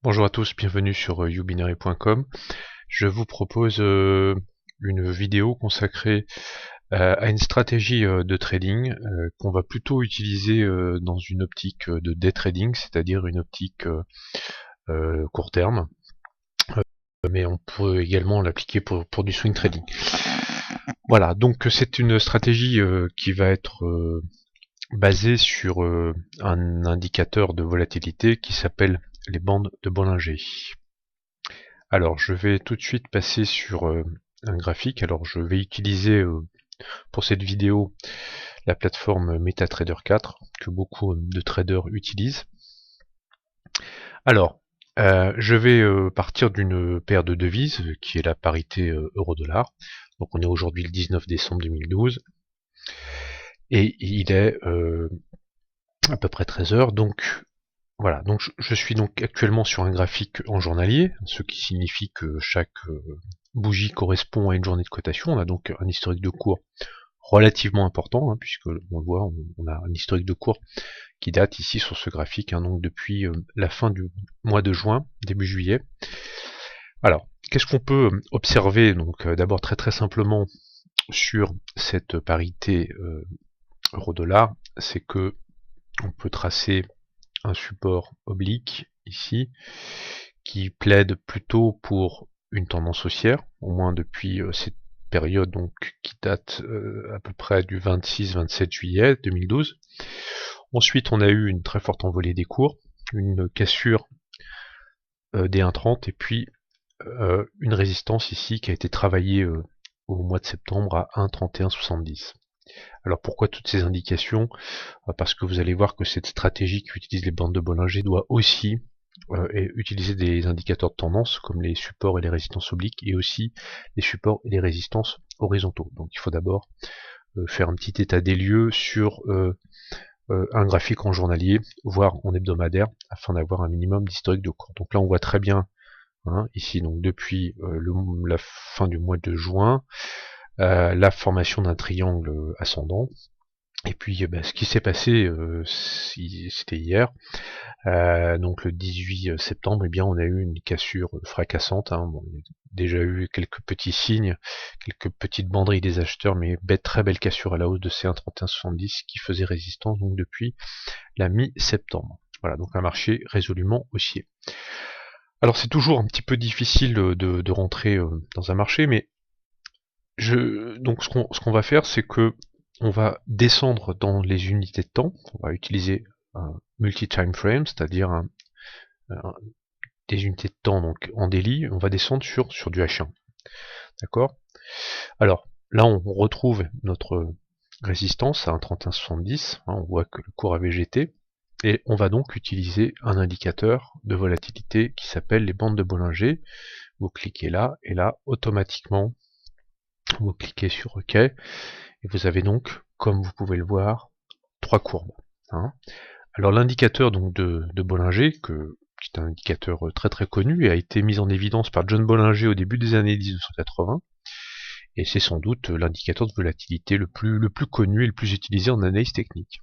Bonjour à tous, bienvenue sur ubinary.com. Je vous propose une vidéo consacrée à une stratégie de trading qu'on va plutôt utiliser dans une optique de day trading, c'est-à-dire une optique court terme, mais on peut également l'appliquer pour du swing trading. Voilà, donc c'est une stratégie qui va être basée sur un indicateur de volatilité qui s'appelle les bandes de Bollinger. Alors je vais tout de suite passer sur un graphique. Alors je vais utiliser pour cette vidéo la plateforme MetaTrader 4 que beaucoup de traders utilisent. Alors je vais partir d'une paire de devises qui est la parité euro-dollar. Donc on est aujourd'hui le 19 décembre 2012 et il est à peu près 13 heures. Donc voilà, donc je suis donc actuellement sur un graphique en journalier, ce qui signifie que chaque bougie correspond à une journée de cotation. On a donc un historique de cours relativement important, puisque on le voit, on a un historique de cours qui date ici sur ce graphique, donc depuis la fin du mois de juin, début juillet. Alors, qu'est-ce qu'on peut observer donc d'abord très simplement sur cette parité euro-dollar, c'est que on peut tracer un support oblique ici qui plaide plutôt pour une tendance haussière, au moins depuis cette période donc qui date à peu près du 26-27 juillet 2012. Ensuite, on a eu une très forte envolée des cours, une cassure des 1,30 et puis une résistance ici qui a été travaillée au mois de septembre à 1,3170. Alors pourquoi toutes ces indications? Parce que vous allez voir que cette stratégie qui utilise les bandes de Bollinger doit aussi utiliser des indicateurs de tendance comme les supports et les résistances obliques et aussi les supports et les résistances horizontaux. Donc il faut d'abord faire un petit état des lieux sur un graphique en journalier, voire en hebdomadaire, afin d'avoir un minimum d'historique de cours. Donc là on voit très bien ici donc depuis la fin du mois de juin la formation d'un triangle ascendant. Et puis ce qui s'est passé, c'était hier, donc le 18 septembre, bien on a eu une cassure fracassante. Bon, il y a déjà eu quelques petits signes, quelques petites banderies des acheteurs, mais très belle cassure à la hausse de ces 1,3170 qui faisait résistance donc depuis la mi-septembre. Voilà, donc un marché résolument haussier. Alors c'est toujours un petit peu difficile de rentrer dans un marché, mais donc ce qu'on va faire, c'est que on va descendre dans les unités de temps. On va utiliser un multi-time frame, c'est-à-dire des unités de temps donc en daily. On va descendre sur du H1. D'accord? Alors là, on retrouve notre résistance à 1,3170. On voit que le cours a végété. Et on va donc utiliser un indicateur de volatilité qui s'appelle les bandes de Bollinger. Vous cliquez là, et là, automatiquement, vous cliquez sur OK. Et vous avez donc, comme vous pouvez le voir, trois courbes. Alors l'indicateur donc de Bollinger, qui est un indicateur très connu et a été mis en évidence par John Bollinger au début des années 1980, et c'est sans doute l'indicateur de volatilité le plus connu et le plus utilisé en analyse technique.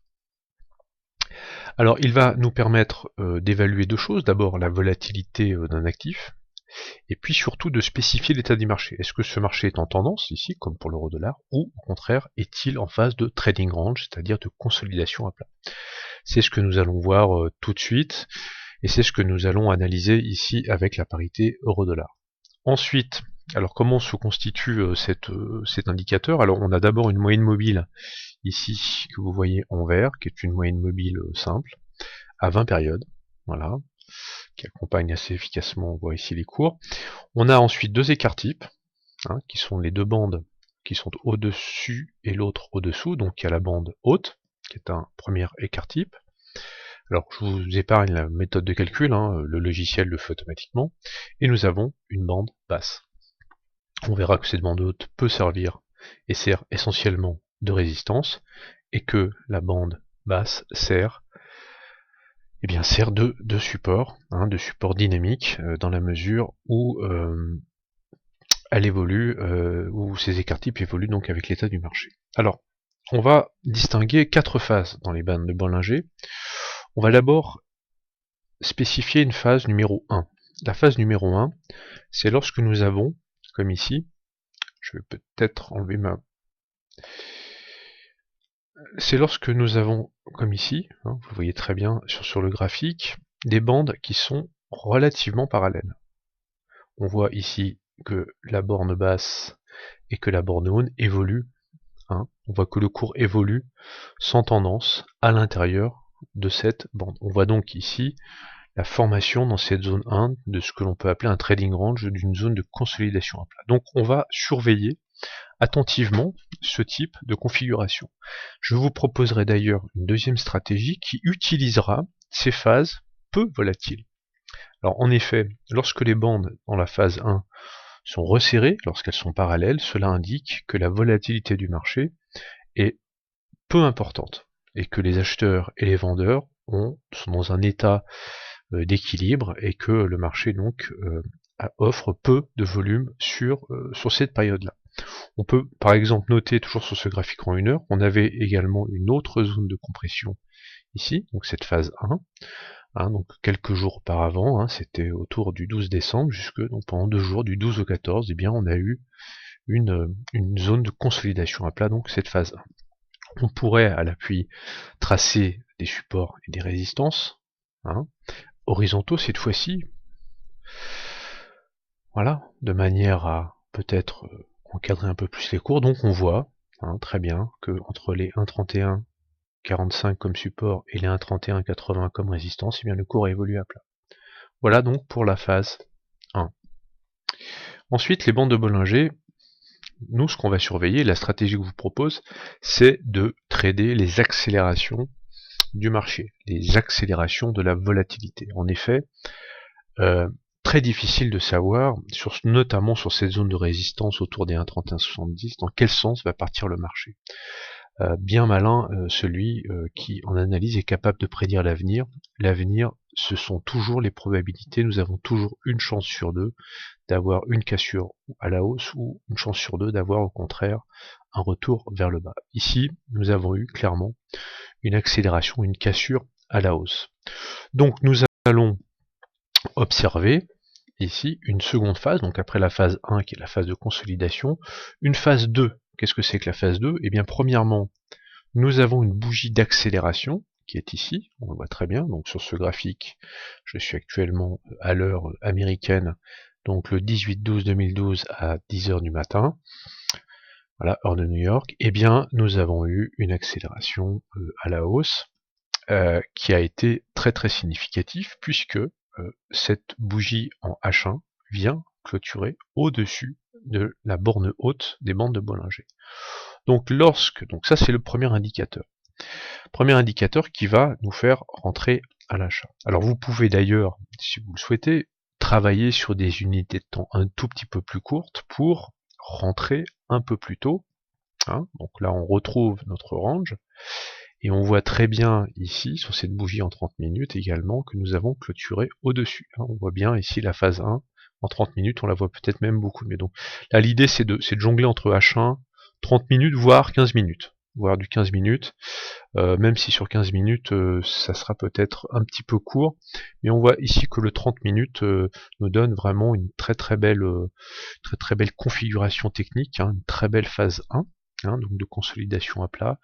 Alors il va nous permettre d'évaluer deux choses, d'abord la volatilité d'un actif, et puis surtout de spécifier l'état du marché. Est-ce que ce marché est en tendance, ici, comme pour l'euro-dollar, ou au contraire, est-il en phase de trading range, c'est-à-dire de consolidation à plat? C'est ce que nous allons voir tout de suite, et c'est ce que nous allons analyser ici avec la parité euro-dollar. Ensuite, alors comment se constitue cet indicateur? Alors on a d'abord une moyenne mobile, ici, que vous voyez en vert, qui est une moyenne mobile simple, à 20 périodes, voilà, qui accompagne assez efficacement, on voit ici les cours. On a ensuite deux écarts types, qui sont les deux bandes qui sont au-dessus et l'autre au-dessous. Donc il y a la bande haute, qui est un premier écart type. Alors je vous épargne la méthode de calcul, le logiciel le fait automatiquement. Et nous avons une bande basse. On verra que cette bande haute peut servir et sert essentiellement de résistance, et que la bande basse sert de support, de support dynamique, dans la mesure où elle évolue, où ces écarts types évoluent donc avec l'état du marché. Alors, on va distinguer quatre phases dans les bandes de Bollinger. On va d'abord spécifier une phase numéro 1. La phase numéro 1, c'est lorsque nous avons, comme ici, je vais peut-être enlever ma... C'est lorsque nous avons, comme ici, hein, vous voyez très bien sur le graphique, des bandes qui sont relativement parallèles. On voit ici que la borne basse et que la borne haute évoluent. Hein. On voit que le cours évolue sans tendance à l'intérieur de cette bande. On voit donc ici la formation dans cette zone 1 de ce que l'on peut appeler un trading range, d'une zone de consolidation à plat. Donc on va surveiller attentivement ce type de configuration. Je vous proposerai d'ailleurs une deuxième stratégie qui utilisera ces phases peu volatiles. Alors en effet, lorsque les bandes dans la phase 1 sont resserrées, lorsqu'elles sont parallèles, cela indique que la volatilité du marché est peu importante et que les acheteurs et les vendeurs sont dans un état d'équilibre et que le marché donc offre peu de volume sur cette période-là. On peut par exemple noter, toujours sur ce graphique en 1 heure, on avait également une autre zone de compression ici, donc cette phase 1, hein, donc quelques jours auparavant, hein, c'était autour du 12 décembre, jusque donc pendant 2 jours, du 12 au 14, eh bien on a eu une zone de consolidation à plat, donc cette phase 1. On pourrait à l'appui tracer des supports et des résistances, hein, horizontaux cette fois-ci, voilà, de manière à peut-être encadrer un peu plus les cours. Donc on voit hein, très bien que entre les 1,31,45 comme support et les 1,31,80 comme résistance, eh bien le cours évolue à plat. Voilà donc pour la phase 1. Ensuite, les bandes de Bollinger, nous ce qu'on va surveiller, la stratégie que je vous propose, c'est de trader les accélérations du marché, les accélérations de la volatilité. En effet, très difficile de savoir, notamment sur cette zone de résistance autour des 1,31,70, dans quel sens va partir le marché. Bien malin celui qui en analyse est capable de prédire l'avenir. L'avenir, ce sont toujours les probabilités, nous avons toujours une chance sur deux d'avoir une cassure à la hausse ou une chance sur deux d'avoir au contraire un retour vers le bas. Ici, nous avons eu clairement une accélération, une cassure à la hausse. Donc nous allons observer ici une seconde phase, donc après la phase 1 qui est la phase de consolidation, une phase 2. Qu'est-ce que c'est que la phase 2? Eh bien premièrement, nous avons une bougie d'accélération qui est ici, on le voit très bien, donc sur ce graphique, je suis actuellement à l'heure américaine, donc le 18-12-2012 à 10h du matin, voilà, heure de New York, eh bien nous avons eu une accélération à la hausse qui a été très très significative puisque cette bougie en H1 vient clôturer au-dessus de la borne haute des bandes de Bollinger. Donc ça c'est le premier indicateur. Premier indicateur qui va nous faire rentrer à l'achat. Alors vous pouvez d'ailleurs, si vous le souhaitez, travailler sur des unités de temps un tout petit peu plus courtes pour rentrer un peu plus tôt. Hein. Donc là on retrouve notre range. Et on voit très bien ici, sur cette bougie en 30 minutes également, que nous avons clôturé au-dessus. On voit bien ici la phase 1, en 30 minutes, on la voit peut-être même beaucoup mieux. Donc là l'idée c'est de jongler entre H1, 30 minutes, voire 15 minutes. Voire du 15 minutes, même si sur 15 minutes ça sera peut-être un petit peu court, mais on voit ici que le 30 minutes nous donne vraiment une très très belle configuration technique, hein, une très belle phase 1. Hein, donc de consolidation à plat,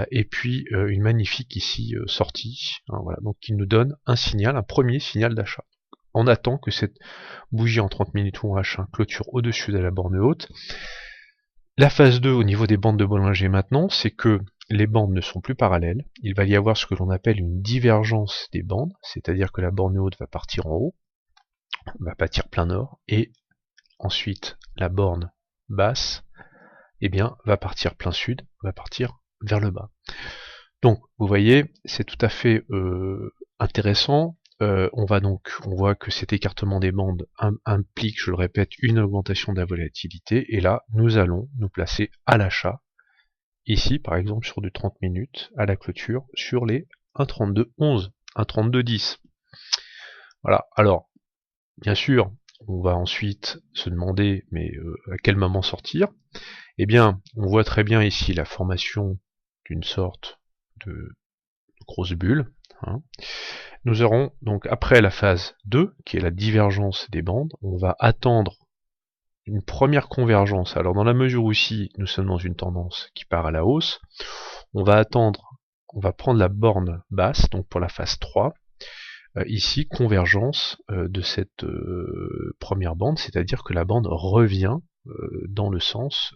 et puis une magnifique ici sortie, hein, voilà, donc qui nous donne un signal, un premier signal d'achat. On attend que cette bougie en 30 minutes ou en H1 clôture au-dessus de la borne haute. La phase 2 au niveau des bandes de Bollinger maintenant, c'est que les bandes ne sont plus parallèles, il va y avoir ce que l'on appelle une divergence des bandes, c'est-à-dire que la borne haute va partir en haut, va partir plein nord, et ensuite la borne basse eh bien, va partir plein sud, va partir vers le bas. Donc, vous voyez, c'est tout à fait intéressant. On voit que cet écartement des bandes implique, je le répète, une augmentation de la volatilité. Et là, nous allons nous placer à l'achat. Ici, par exemple, sur du 30 minutes, à la clôture, sur les 1,32,11, 1,32,10. Voilà. Alors, bien sûr, on va ensuite se demander, mais à quel moment sortir? Eh bien, on voit très bien ici la formation d'une sorte de grosse bulle, hein. Nous aurons donc après la phase 2, qui est la divergence des bandes, on va attendre une première convergence. Alors dans la mesure où ici nous sommes dans une tendance qui part à la hausse, on va prendre la borne basse, donc pour la phase 3, ici convergence de cette première bande, c'est-à-dire que la bande revient dans le sens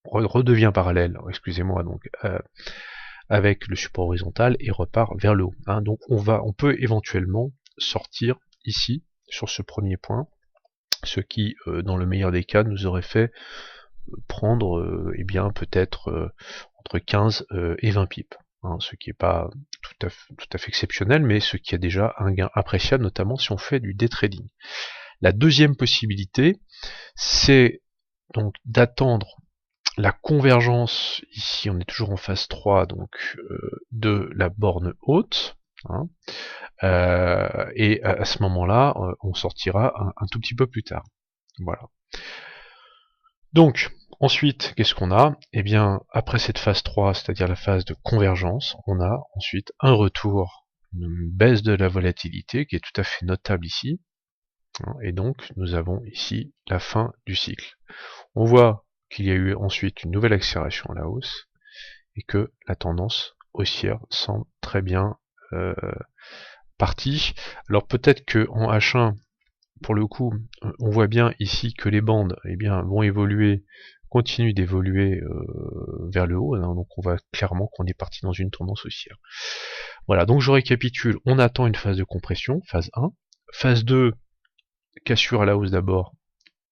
redevient parallèle, excusez-moi, donc avec le support horizontal et repart vers le haut, hein. Donc on peut éventuellement sortir ici sur ce premier point, ce qui dans le meilleur des cas nous aurait fait prendre eh bien peut-être entre 15 et 20 pips, hein, ce qui n'est pas tout à fait exceptionnel, mais ce qui a déjà un gain appréciable, notamment si on fait du day trading. La deuxième possibilité, c'est donc d'attendre la convergence, ici on est toujours en phase 3, donc de la borne haute, hein, et à ce moment-là, on sortira un tout petit peu plus tard. Voilà. Donc, ensuite, qu'est-ce qu'on a? Eh bien, après cette phase 3, c'est-à-dire la phase de convergence, on a ensuite un retour, une baisse de la volatilité qui est tout à fait notable ici, hein, et donc nous avons ici la fin du cycle. On voit qu'il y a eu ensuite une nouvelle accélération à la hausse, et que la tendance haussière semble très bien partie. Alors peut-être que en H1, pour le coup, on voit bien ici que les bandes eh bien, vont évoluer, continuent d'évoluer vers le haut, hein, donc on voit clairement qu'on est parti dans une tendance haussière. Voilà, donc je récapitule, on attend une phase de compression, phase 1, phase 2, cassure à la hausse d'abord,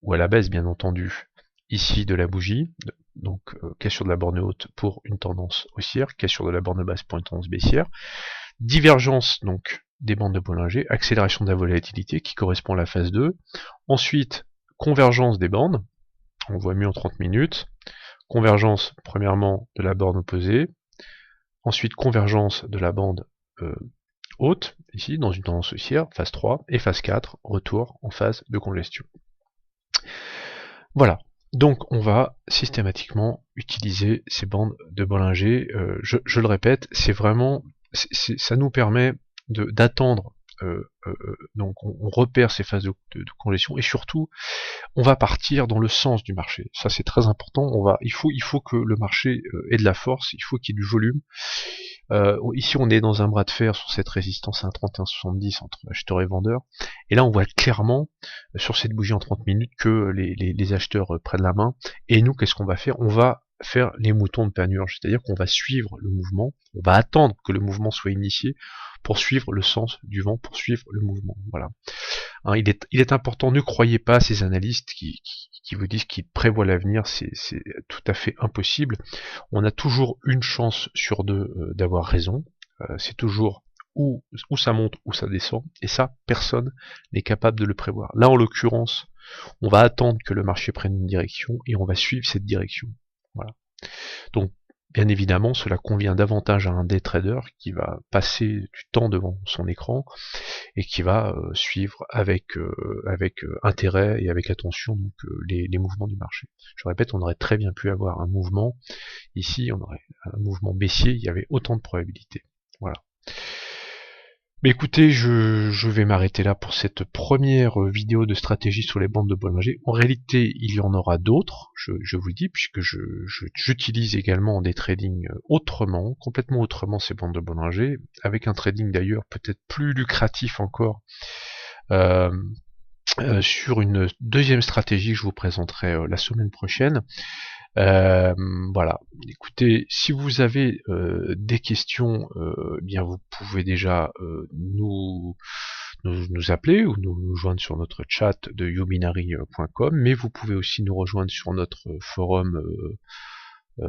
ou à la baisse bien entendu, ici de la bougie, donc cassure de la borne haute pour une tendance haussière, cassure de la borne basse pour une tendance baissière, divergence donc des bandes de Bollinger, accélération de la volatilité qui correspond à la phase 2, ensuite convergence des bandes, on voit mieux en 30 minutes, convergence premièrement de la borne opposée, ensuite convergence de la bande haute, ici dans une tendance haussière, phase 3, et phase 4, retour en phase de congestion. Voilà, donc on va systématiquement utiliser ces bandes de Bollinger. Je le répète, c'est vraiment, ça nous permet d'attendre, donc on repère ces phases de congestion, et surtout on va partir dans le sens du marché. Ça c'est très important. Il faut que le marché ait de la force, il faut qu'il y ait du volume. Ici on est dans un bras de fer sur cette résistance à 1,3170 entre acheteurs et vendeurs, et là on voit clairement sur cette bougie en 30 minutes que les acheteurs prennent la main, et nous qu'est-ce qu'on va faire? On va faire les moutons de panurge, c'est-à-dire qu'on va suivre le mouvement, on va attendre que le mouvement soit initié pour suivre le sens du vent, pour suivre le mouvement. Voilà. Hein, il est important, ne croyez pas à ces analystes qui vous disent qu'ils prévoient l'avenir, c'est tout à fait impossible. On a toujours une chance sur deux d'avoir raison, c'est toujours où ça monte, où ça descend, et ça, personne n'est capable de le prévoir. Là, en l'occurrence, on va attendre que le marché prenne une direction, et on va suivre cette direction. Voilà. Donc, bien évidemment, cela convient davantage à un day trader qui va passer du temps devant son écran et qui va suivre avec intérêt et avec attention donc, les mouvements du marché. Je répète, on aurait très bien pu avoir un mouvement, ici on aurait un mouvement baissier, il y avait autant de probabilités. Voilà. Mais écoutez, je vais m'arrêter là pour cette première vidéo de stratégie sur les bandes de Bollinger. En réalité, il y en aura d'autres, je vous le dis, puisque j'utilise également des tradings autrement, complètement autrement ces bandes de Bollinger, avec un trading d'ailleurs peut-être plus lucratif encore, sur une deuxième stratégie que je vous présenterai la semaine prochaine. Voilà, écoutez, si vous avez des questions, bien vous pouvez déjà nous appeler ou nous joindre sur notre chat de youbinary.com, mais vous pouvez aussi nous rejoindre sur notre forum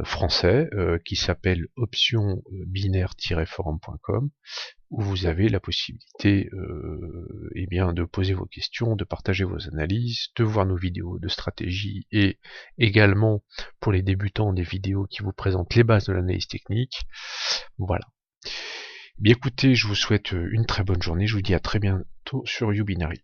français qui s'appelle option-binaire-forum.com, où vous avez la possibilité eh bien, de poser vos questions, de partager vos analyses, de voir nos vidéos de stratégie, et également pour les débutants des vidéos qui vous présentent les bases de l'analyse technique. Voilà. Bien écoutez, je vous souhaite une très bonne journée, je vous dis à très bientôt sur Youbinary.